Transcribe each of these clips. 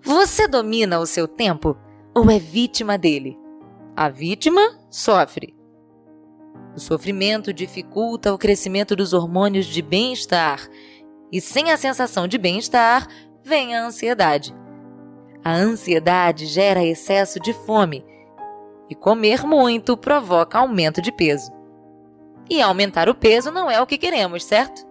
Você domina o seu tempo ou é vítima dele? A vítima sofre. O sofrimento dificulta o crescimento dos hormônios de bem-estar e sem a sensação de bem-estar vem a ansiedade. A ansiedade gera excesso de fome e comer muito provoca aumento de peso. E aumentar o peso não é o que queremos, certo?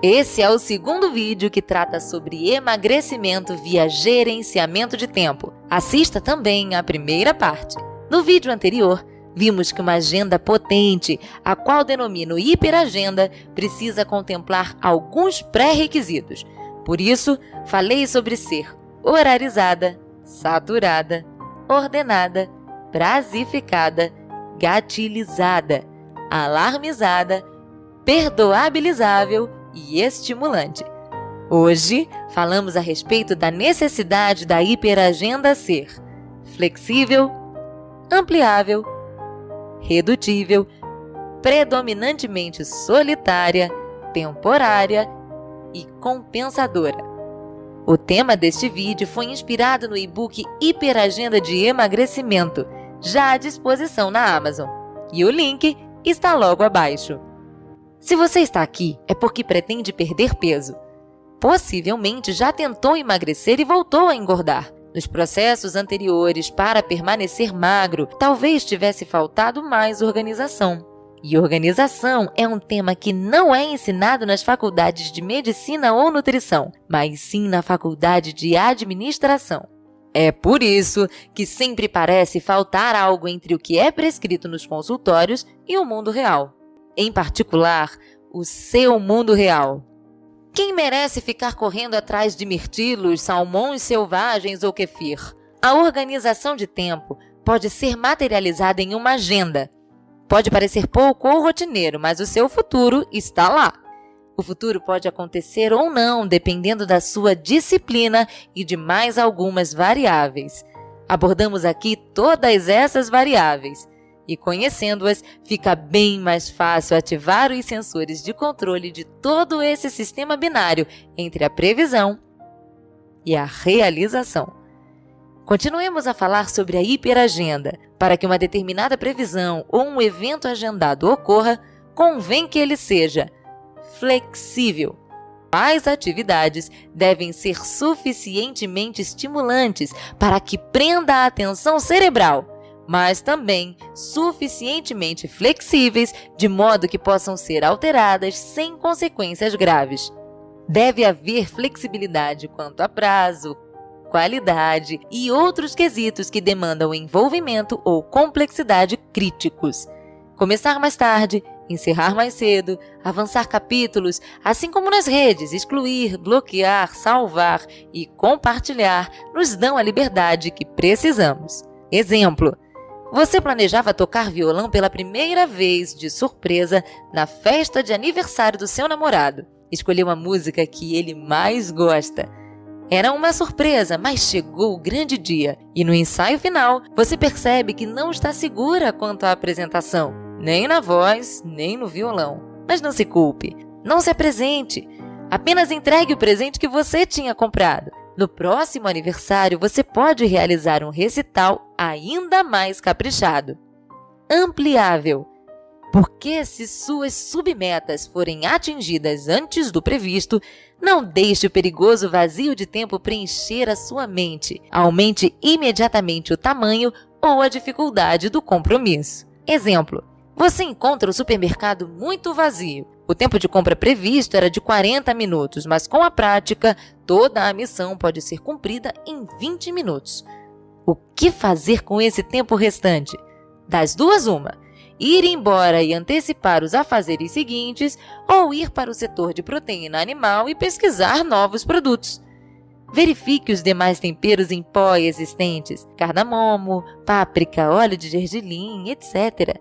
Esse é o segundo vídeo que trata sobre emagrecimento via gerenciamento de tempo. Assista também a primeira parte. No vídeo anterior, vimos que uma agenda potente, a qual denomino hiperagenda, precisa contemplar alguns pré-requisitos. Por isso, falei sobre ser horarizada, saturada, ordenada, prazificada, gatilhizada, alarmizada, perdoabilizável e estimulante. Hoje, falamos a respeito da necessidade da hiperagenda ser flexível, ampliável, redutível, predominantemente solitária, temporária e compensadora. O tema deste vídeo foi inspirado no e-book Hiperagenda de Emagrecimento, já à disposição na Amazon, e o link está logo abaixo. Se você está aqui, é porque pretende perder peso. Possivelmente já tentou emagrecer e voltou a engordar. Nos processos anteriores, para permanecer magro, talvez tivesse faltado mais organização. E organização é um tema que não é ensinado nas faculdades de medicina ou nutrição, mas sim na faculdade de administração. É por isso que sempre parece faltar algo entre o que é prescrito nos consultórios e o mundo real. Em particular, o seu mundo real. Quem merece ficar correndo atrás de mirtilos, salmões selvagens ou kefir? A organização de tempo pode ser materializada em uma agenda. Pode parecer pouco ou rotineiro, mas o seu futuro está lá. O futuro pode acontecer ou não, dependendo da sua disciplina e de mais algumas variáveis. Abordamos aqui todas essas variáveis. E conhecendo-as, fica bem mais fácil ativar os sensores de controle de todo esse sistema binário entre a previsão e a realização. Continuemos a falar sobre a hiperagenda. Para que uma determinada previsão ou um evento agendado ocorra, convém que ele seja flexível. As atividades devem ser suficientemente estimulantes para que prenda a atenção cerebral, mas também suficientemente flexíveis de modo que possam ser alteradas sem consequências graves. Deve haver flexibilidade quanto a prazo, qualidade e outros quesitos que demandam envolvimento ou complexidade críticos. Começar mais tarde, encerrar mais cedo, avançar capítulos, assim como nas redes, excluir, bloquear, salvar e compartilhar nos dão a liberdade que precisamos. Exemplo: você planejava tocar violão pela primeira vez de surpresa na festa de aniversário do seu namorado. Escolheu uma música que ele mais gosta. Era uma surpresa, mas chegou o grande dia. E no ensaio final, você percebe que não está segura quanto à apresentação, nem na voz, nem no violão. Mas não se culpe, não se apresente. Apenas entregue o presente que você tinha comprado. No próximo aniversário, você pode realizar um recital ainda mais caprichado. Ampliável. Porque se suas submetas forem atingidas antes do previsto, não deixe o perigoso vazio de tempo preencher a sua mente. Aumente imediatamente o tamanho ou a dificuldade do compromisso. Exemplo: você encontra o supermercado muito vazio. O tempo de compra previsto era de 40 minutos, mas com a prática, toda a missão pode ser cumprida em 20 minutos. O que fazer com esse tempo restante? Das duas, uma: ir embora e antecipar os afazeres seguintes, ou ir para o setor de proteína animal e pesquisar novos produtos. Verifique os demais temperos em pó existentes: cardamomo, páprica, óleo de gergelim, etc.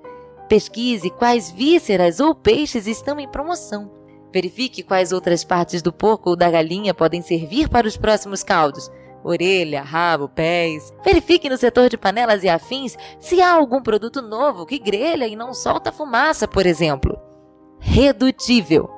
Pesquise quais vísceras ou peixes estão em promoção. Verifique quais outras partes do porco ou da galinha podem servir para os próximos caldos: orelha, rabo, pés. Verifique no setor de panelas e afins se há algum produto novo que grelha e não solta fumaça, por exemplo. Redutível.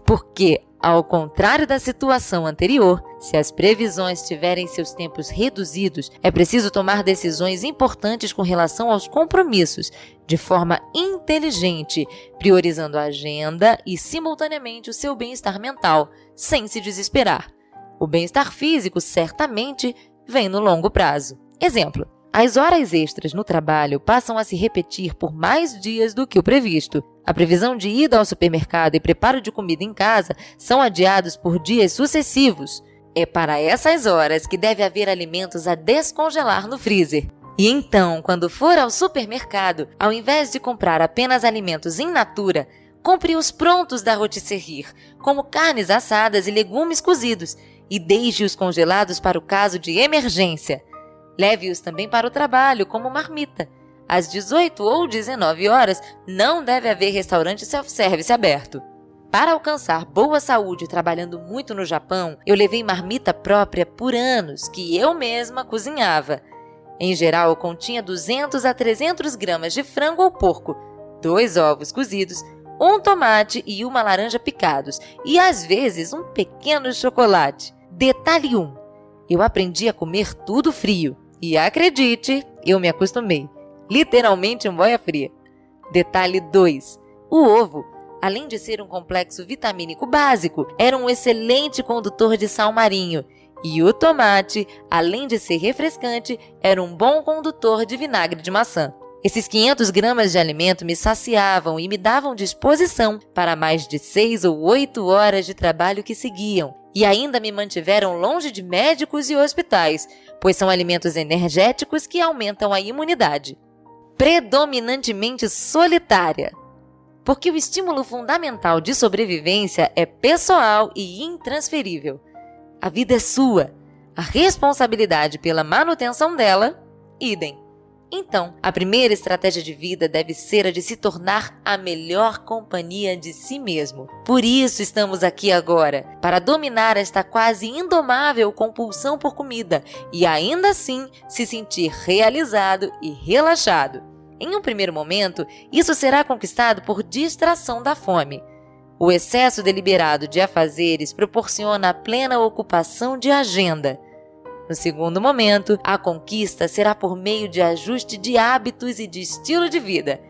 Porque Ao contrário da situação anterior, se as previsões tiverem seus tempos reduzidos, é preciso tomar decisões importantes com relação aos compromissos, de forma inteligente, priorizando a agenda e, simultaneamente, o seu bem-estar mental, sem se desesperar. O bem-estar físico, certamente, vem no longo prazo. Exemplo: as horas extras no trabalho passam a se repetir por mais dias do que o previsto. A previsão de ida ao supermercado e preparo de comida em casa são adiados por dias sucessivos. É para essas horas que deve haver alimentos a descongelar no freezer. E então, quando for ao supermercado, ao invés de comprar apenas alimentos in natura, compre os prontos da rotisserie, como carnes assadas e legumes cozidos, e deixe-os congelados para o caso de emergência. Leve-os também para o trabalho, como marmita. Às 18 ou 19 horas, não deve haver restaurante self-service aberto. Para alcançar boa saúde trabalhando muito no Japão, eu levei marmita própria por anos, que eu mesma cozinhava. Em geral, continha 200 a 300 gramas de frango ou porco, 2 ovos cozidos, um tomate e uma laranja picados, e às vezes um pequeno chocolate. Detalhe 1. Eu aprendi a comer tudo frio. E acredite, eu me acostumei. Literalmente um boia fria. Detalhe 2. O ovo, além de ser um complexo vitamínico básico, era um excelente condutor de sal marinho. E o tomate, além de ser refrescante, era um bom condutor de vinagre de maçã. Esses 500 gramas de alimento me saciavam e me davam disposição para mais de 6 ou 8 horas de trabalho que seguiam. E ainda me mantiveram longe de médicos e hospitais, pois são alimentos energéticos que aumentam a imunidade. Predominantemente solitária. Porque o estímulo fundamental de sobrevivência é pessoal e intransferível. A vida é sua. A responsabilidade pela manutenção dela, idem. Então, a primeira estratégia de vida deve ser a de se tornar a melhor companhia de si mesmo. Por isso estamos aqui agora, para dominar esta quase indomável compulsão por comida e ainda assim se sentir realizado e relaxado. Em um primeiro momento, isso será conquistado por distração da fome. O excesso deliberado de afazeres proporciona a plena ocupação de agenda. No segundo momento, a conquista será por meio de ajuste de hábitos e de estilo de vida.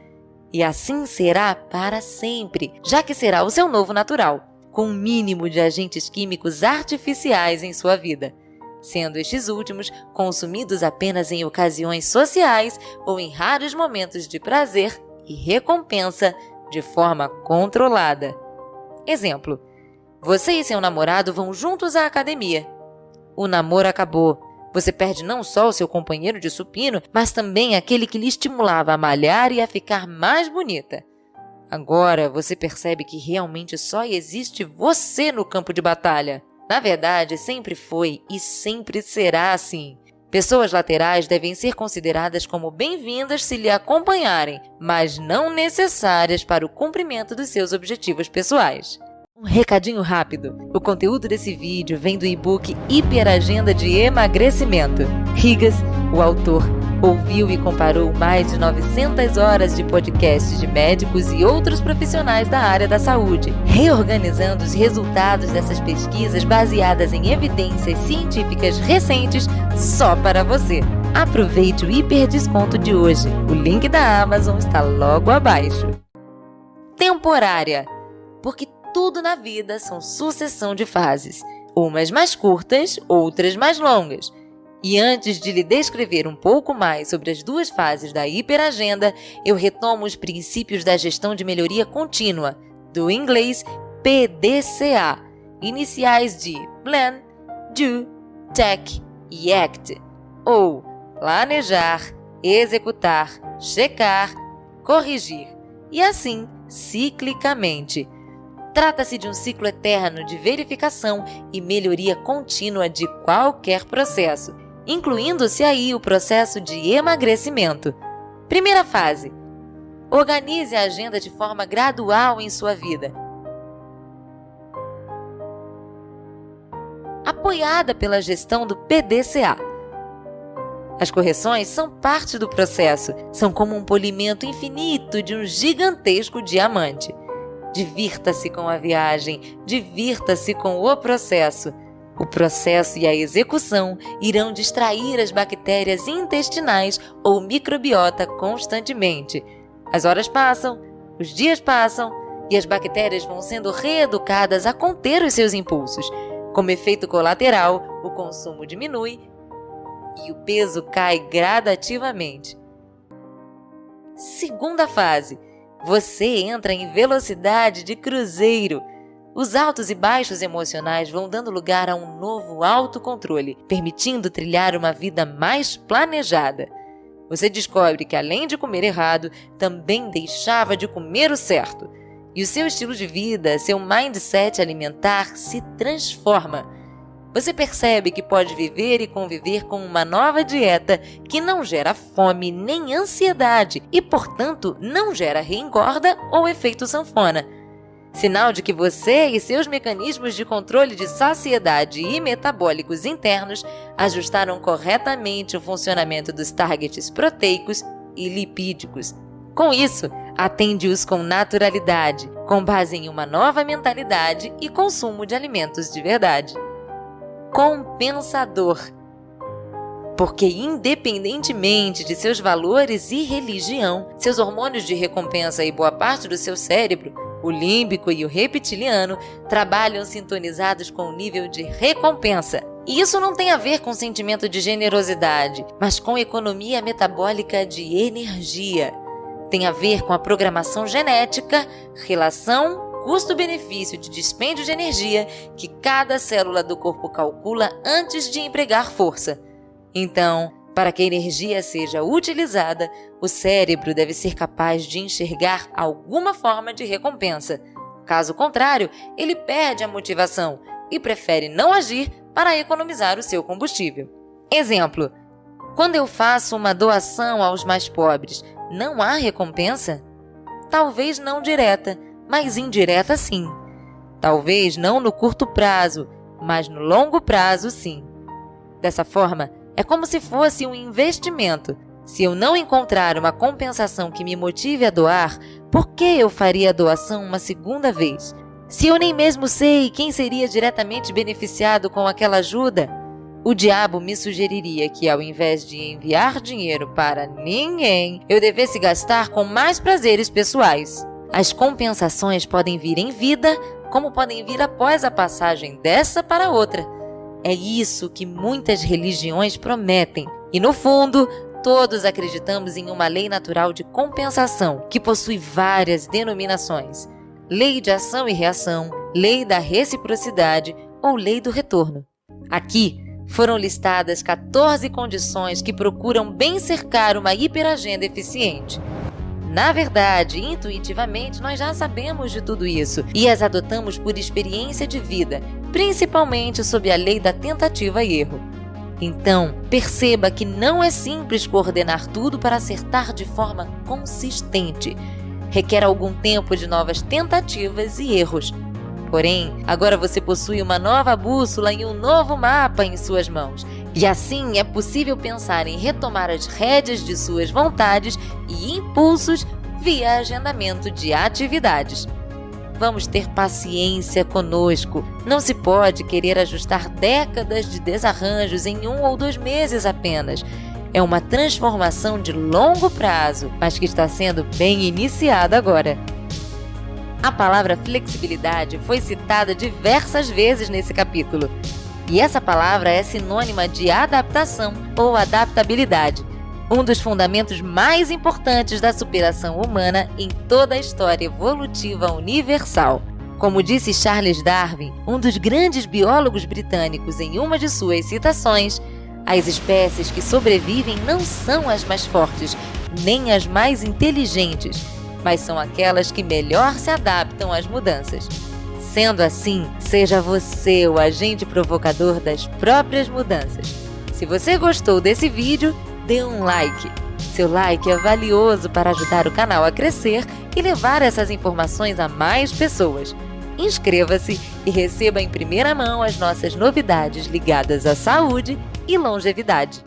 E assim será para sempre, já que será o seu novo natural, com um mínimo de agentes químicos artificiais em sua vida, sendo estes últimos consumidos apenas em ocasiões sociais ou em raros momentos de prazer e recompensa de forma controlada. Exemplo: você e seu namorado vão juntos à academia. O namoro acabou. Você perde não só o seu companheiro de supino, mas também aquele que lhe estimulava a malhar e a ficar mais bonita. Agora você percebe que realmente só existe você no campo de batalha. Na verdade, sempre foi e sempre será assim. Pessoas laterais devem ser consideradas como bem-vindas se lhe acompanharem, mas não necessárias para o cumprimento dos seus objetivos pessoais. Um recadinho rápido. O conteúdo desse vídeo vem do e-book Hiperagenda de Emagrecimento. Rigas, o autor, ouviu e comparou mais de 900 horas de podcasts de médicos e outros profissionais da área da saúde, reorganizando os resultados dessas pesquisas baseadas em evidências científicas recentes só para você. Aproveite o hiper desconto de hoje. O link da Amazon está logo abaixo. Temporária. Porque tudo na vida são sucessão de fases, umas mais curtas, outras mais longas. E antes de lhe descrever um pouco mais sobre as duas fases da hiperagenda, eu retomo os princípios da gestão de melhoria contínua, do inglês PDCA, iniciais de Plan, Do, Check e Act, ou planejar, executar, checar, corrigir, e assim ciclicamente. Trata-se de um ciclo eterno de verificação e melhoria contínua de qualquer processo, incluindo-se aí o processo de emagrecimento. Primeira fase. Organize a agenda de forma gradual em sua vida, apoiada pela gestão do PDCA. As correções são parte do processo, são como um polimento infinito de um gigantesco diamante. Divirta-se com a viagem, divirta-se com o processo. O processo e a execução irão distrair as bactérias intestinais ou microbiota constantemente. As horas passam, os dias passam e as bactérias vão sendo reeducadas a conter os seus impulsos. Como efeito colateral, o consumo diminui e o peso cai gradativamente. Segunda fase. Você entra em velocidade de cruzeiro. Os altos e baixos emocionais vão dando lugar a um novo autocontrole, permitindo trilhar uma vida mais planejada. Você descobre que, além de comer errado, também deixava de comer o certo. E o seu estilo de vida, seu mindset alimentar se transforma. Você percebe que pode viver e conviver com uma nova dieta que não gera fome nem ansiedade e, portanto, não gera reengorda ou efeito sanfona. Sinal de que você e seus mecanismos de controle de saciedade e metabólicos internos ajustaram corretamente o funcionamento dos targets proteicos e lipídicos. Com isso, atende-os com naturalidade, com base em uma nova mentalidade e consumo de alimentos de verdade. Compensador. Porque, independentemente de seus valores e religião, seus hormônios de recompensa e boa parte do seu cérebro, o límbico e o reptiliano, trabalham sintonizados com o nível de recompensa. E isso não tem a ver com sentimento de generosidade, mas com economia metabólica de energia. Tem a ver com a programação genética, relação custo-benefício de dispêndio de energia que cada célula do corpo calcula antes de empregar força. Então, para que a energia seja utilizada, o cérebro deve ser capaz de enxergar alguma forma de recompensa. Caso contrário, ele perde a motivação e prefere não agir para economizar o seu combustível. Exemplo: quando eu faço uma doação aos mais pobres, não há recompensa? Talvez não direta, mas indireta sim. Talvez não no curto prazo, mas no longo prazo sim. Dessa forma, é como se fosse um investimento. Se eu não encontrar uma compensação que me motive a doar, por que eu faria a doação uma segunda vez? Se eu nem mesmo sei quem seria diretamente beneficiado com aquela ajuda, o diabo me sugeriria que, ao invés de enviar dinheiro para ninguém, eu devesse gastar com mais prazeres pessoais. As compensações podem vir em vida, como podem vir após a passagem dessa para outra. É isso que muitas religiões prometem. E, no fundo, todos acreditamos em uma lei natural de compensação, que possui várias denominações: lei de ação e reação, lei da reciprocidade ou lei do retorno. Aqui foram listadas 14 condições que procuram bem cercar uma hiperagenda eficiente. Na verdade, intuitivamente, nós já sabemos de tudo isso e as adotamos por experiência de vida, principalmente sob a lei da tentativa e erro. Então, perceba que não é simples coordenar tudo para acertar de forma consistente. Requer algum tempo de novas tentativas e erros. Porém, agora você possui uma nova bússola e um novo mapa em suas mãos. E assim é possível pensar em retomar as rédeas de suas vontades e impulsos via agendamento de atividades. Vamos ter paciência conosco. Não se pode querer ajustar décadas de desarranjos em 1 ou 2 meses apenas. É uma transformação de longo prazo, mas que está sendo bem iniciada agora. A palavra flexibilidade foi citada diversas vezes nesse capítulo. E essa palavra é sinônima de adaptação ou adaptabilidade, um dos fundamentos mais importantes da superação humana em toda a história evolutiva universal. Como disse Charles Darwin, um dos grandes biólogos britânicos, em uma de suas citações, as espécies que sobrevivem não são as mais fortes, nem as mais inteligentes, mas são aquelas que melhor se adaptam às mudanças. Sendo assim, seja você o agente provocador das próprias mudanças. Se você gostou desse vídeo, dê um like. Seu like é valioso para ajudar o canal a crescer e levar essas informações a mais pessoas. Inscreva-se e receba em primeira mão as nossas novidades ligadas à saúde e longevidade.